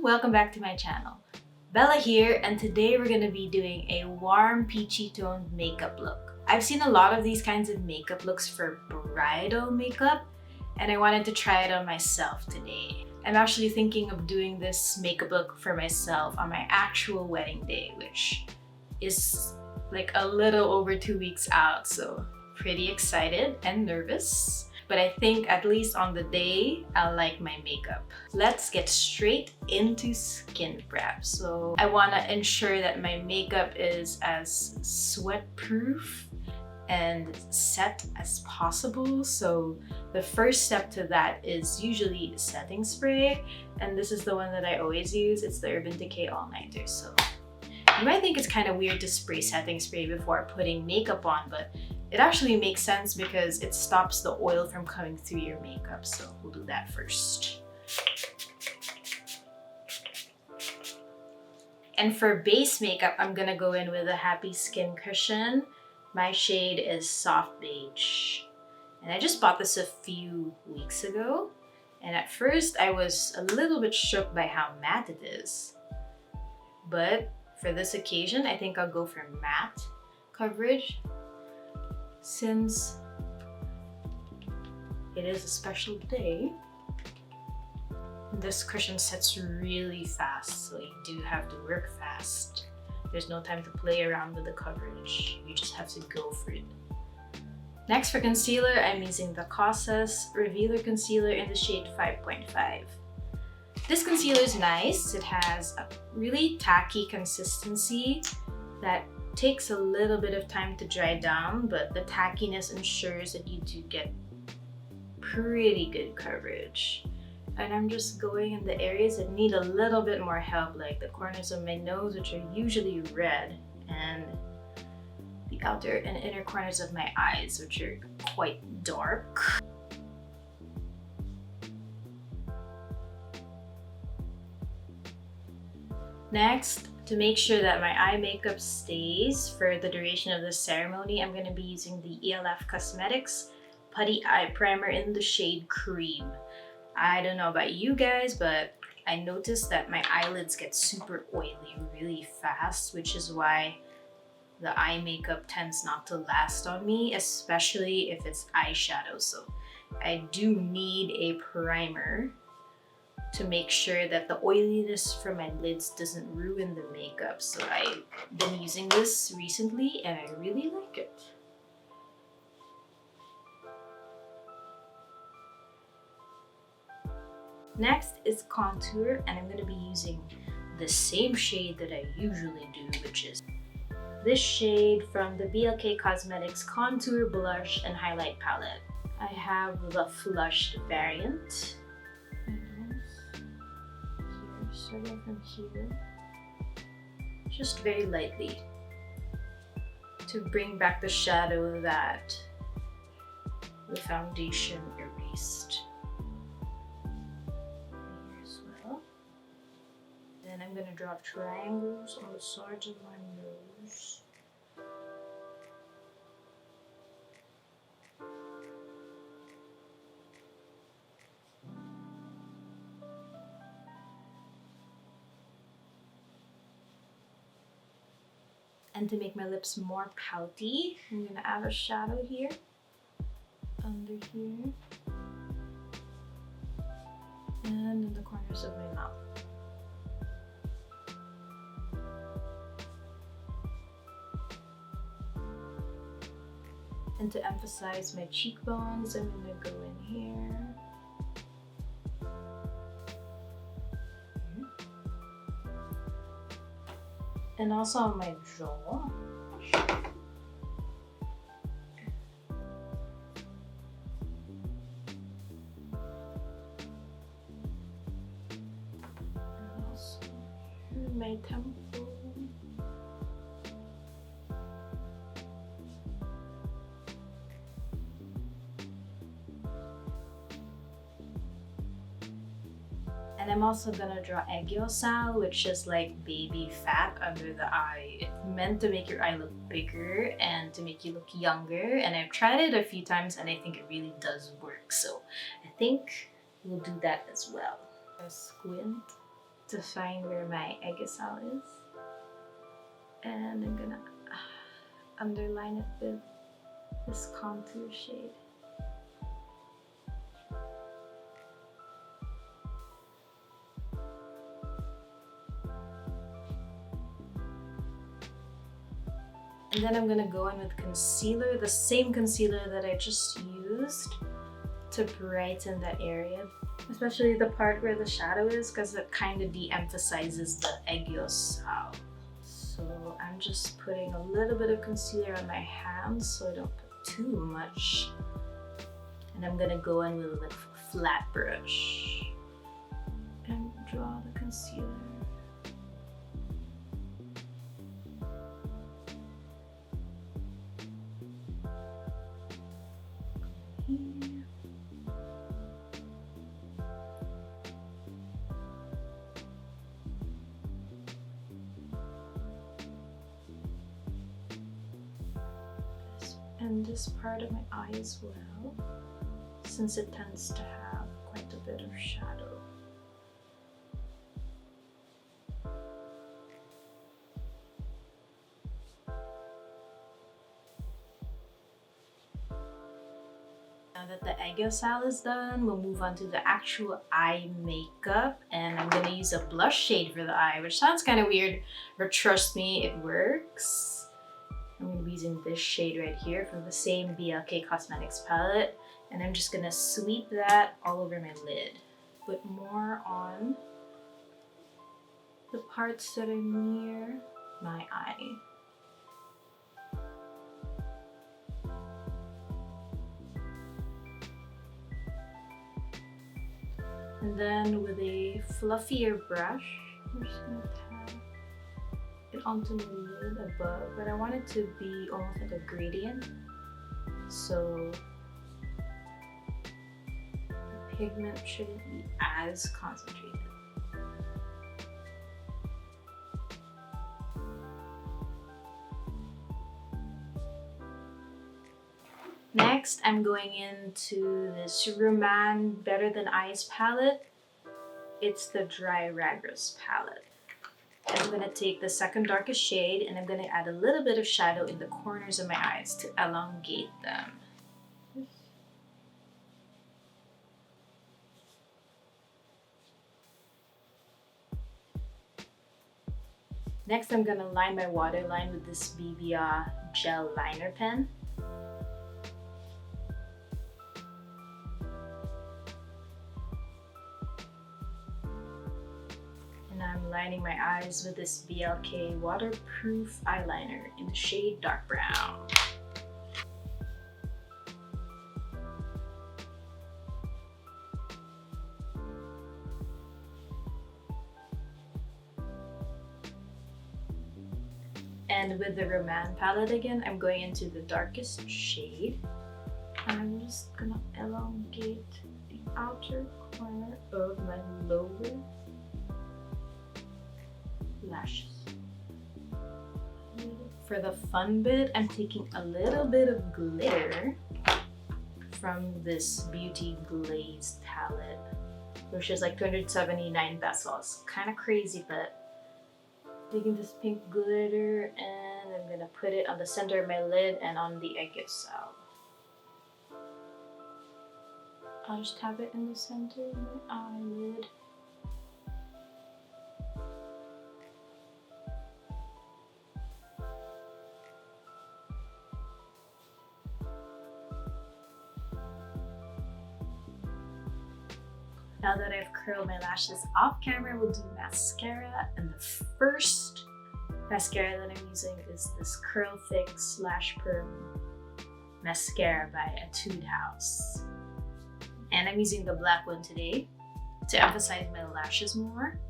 everyone! Welcome back to my channel. Bella here, and today we're going to be doing a warm peachy toned makeup look. I've seen a lot of these kinds of makeup looks for bridal makeup, and I wanted to try it on myself today. I'm actually thinking of doing this makeup look for myself on my actual wedding day, which is like a little over 2 weeks out, so pretty excited and nervous. But I think at least on the day, I'll like my makeup. Let's get straight into skin prep. So I want to ensure that my makeup is as sweat proof and set as possible. So the first step to that is usually setting spray. And this is the one that I always use. It's the Urban Decay All Nighter. So you might think it's kind of weird to spray setting spray before putting makeup on, but it actually makes sense because it stops the oil from coming through your makeup. So we'll do that first. And for base makeup, I'm gonna go in with a Happy Skin Cushion. My shade is Soft Beige. And I just bought this a few weeks ago. And at first I was a little bit shook by how matte it is. But for this occasion, I think I'll go for matte coverage, since it is a special day. This cushion sets really fast, so you do have to work fast. There's no time to play around with the coverage. You just have to go for it. Next, for concealer, I'm using the Kosas Revealer Concealer in the shade 5.5. This concealer is nice. It has a really tacky consistency that takes a little bit of time to dry down, but the tackiness ensures that you do get pretty good coverage. And I'm just going in the areas that need a little bit more help, like the corners of my nose, which are usually red, and the outer and inner corners of my eyes, which are quite dark. Next, to make sure that my eye makeup stays for the duration of the ceremony, I'm going to be using the ELF Cosmetics Putty Eye Primer in the shade Cream. I don't know about you guys, but I noticed that my eyelids get super oily really fast, which is why the eye makeup tends not to last on me, especially if it's eyeshadow. So I do need a primer to make sure that the oiliness from my lids doesn't ruin the makeup. So I've been using this recently and I really like it. Next is contour, and I'm going to be using the same shade that I usually do, which is this shade from the BLK Cosmetics Contour, Blush, and Highlight Palette. I have the flushed variant. Starting from here, just very lightly to bring back the shadow that the foundation erased. Here as well. Then I'm going to draw triangles on the sides of my nose. And to make my lips more pouty, I'm gonna add a shadow here, under here, and in the corners of my mouth. And to emphasize my cheekbones, I'm gonna go in here. And also on my jaw. And also my temple. And I'm also gonna draw Aegyo, which is like baby fat under the eye. It's meant to make your eye look bigger and to make you look younger. And I've tried it a few times and I think it really does work. So I think we'll do that as well. I squint to find where my Aegyo is. And I'm gonna underline it with this contour shade. And then I'm gonna go in with concealer, the same concealer that I just used, to brighten that area, especially the part where the shadow is, because it kind of de-emphasizes the Aegyo style. So I'm just putting a little bit of concealer on my hands so I don't put too much. And I'm gonna go in with a flat brush and draw the concealer. And this part of my eye as well, since it tends to have quite a bit of shadow. Now that the Aegyo style is done, we'll move on to the actual eye makeup, and I'm gonna use a blush shade for the eye, which sounds kind of weird, but trust me, it works. I'm going to be using this shade right here from the same BLK Cosmetics palette, and I'm just going to sweep that all over my lid. Put more on the parts that are near my eye. And then with a fluffier brush, I'm just going to tap it onto my lid above, but I want it to be almost like a gradient, so the pigment shouldn't be as concentrated. Next, I'm going into this Roman Better Than Eyes palette. It's the Dry Ragrous palette. I'm going to take the second darkest shade and I'm going to add a little bit of shadow in the corners of my eyes to elongate them. Next, I'm going to line my waterline with this BBA gel liner pen. I'm lining my eyes with this BLK waterproof eyeliner in the shade Dark Brown. And with the Roman palette again, I'm going into the darkest shade. I'm just gonna elongate the outer corner of my lower lashes. For the fun bit, I'm taking a little bit of glitter from this Beauty Glazed palette, which is like 279 pesos. Kind of crazy, but taking this pink glitter and I'm gonna put it on the center of my lid and on the Aegyo style. I'll just tap it in the center of my eyelid. Now that I've curled my lashes off camera, we'll do mascara. And the first mascara that I'm using is this Curl Fix Lash Perm mascara by Etude House. And I'm using the black one today to emphasize my lashes more.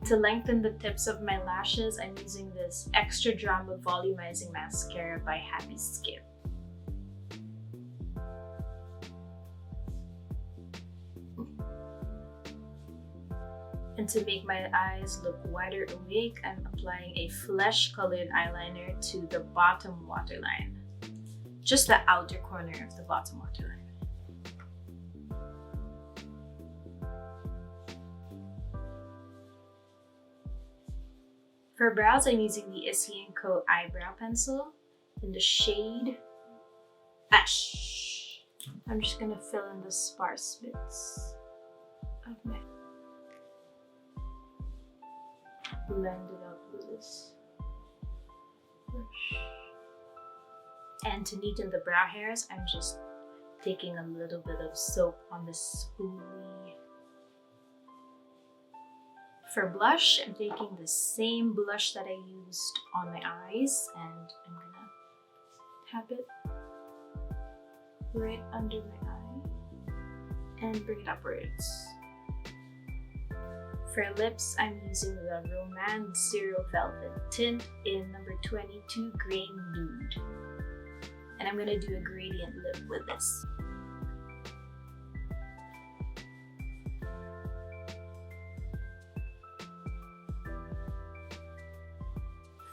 To lengthen the tips of my lashes, I'm using this Extra Drama Volumizing Mascara by Happy Skin. And to make my eyes look wider awake, I'm applying a flesh-colored eyeliner to the bottom waterline. just the outer corner of the bottom waterline. For brows, I'm using the Issy Co Brow Pencil in the shade Ash. I'm just gonna fill in the sparse bits of my, blend it out with this brush. And to neaten the brow hairs, I'm just taking a little bit of soap on this spoolie. For blush, I'm taking the same blush that I used on my eyes, and I'm gonna tap it right under my eye and bring it upwards. For lips, I'm using the Romance Zero Velvet Tint in number 22 Grain Nude. And I'm gonna do a gradient lip with this.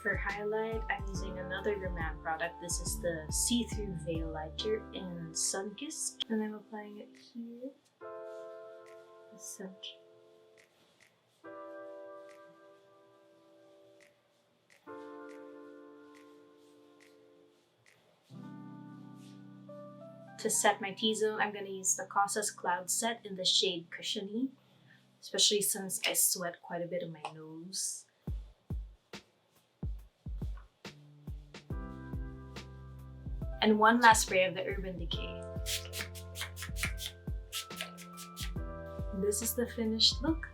For highlight, I'm using another Romance product. This is the See-Through Veil Lighter in Sunkissed. And I'm applying it here, the center. To set my T-zone, I'm going to use the Cosas Cloud Set in the shade Cushiony, especially since I sweat quite a bit on my nose. And one last spray of the Urban Decay. This is the finished look.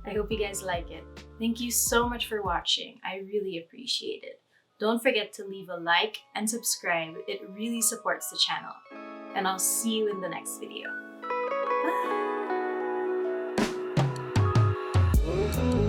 I hope you guys like it. Thank you so much for watching. I really appreciate it. Don't forget to leave a like and subscribe. It really supports the channel. And I'll see you in the next video. Bye!